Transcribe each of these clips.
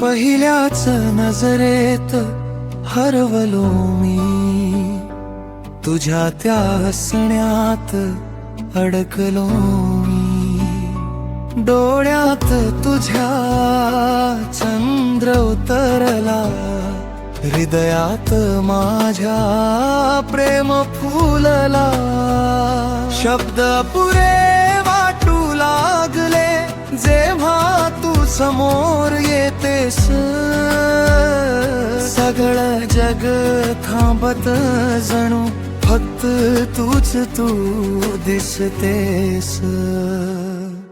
पहिल्याच नजरेत हरवलो मी, तुझ्या त्या हसण्यात अडकलो मी। डोळ्यात तुझ्या चंद्र उतरला, हृदयात माझ्या प्रेम फुलला। शब्द पुरे वाटू लागले जेव्हा तू समोर येतेस, सगळं जग थांबत जणू फक्त तू दिसतेस।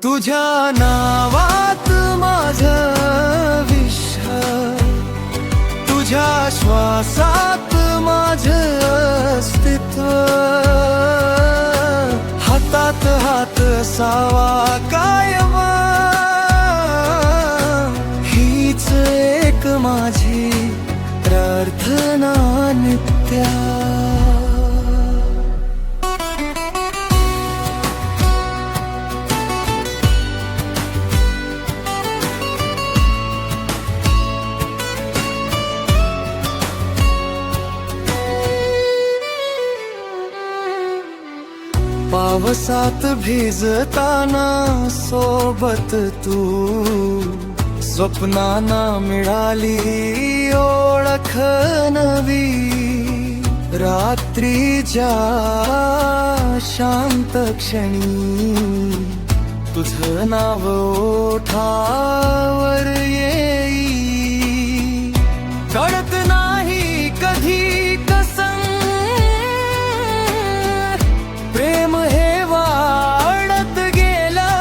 तुझ्या नावात माझं विश्व, तुझ्या श्वासात माझं अस्तित्व। हातात हात असावा कायम, हीच एक माझी प्रार्थना नित्या। पावसात भिजताना सोबत तू, स्वप्नांना मिळाली ओळख नवी। रात्रीच्या शांत क्षणी तुझं नाव ओठावर येई, कळत नाही कधी कसं प्रेम हे वाढत गेलं।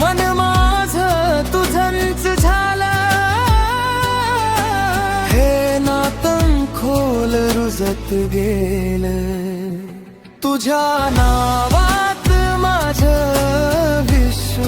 मन माझं तुझंच झालं, हे नातं खोल रुजत गेलं। तुझ्या नावात माझं विश्व,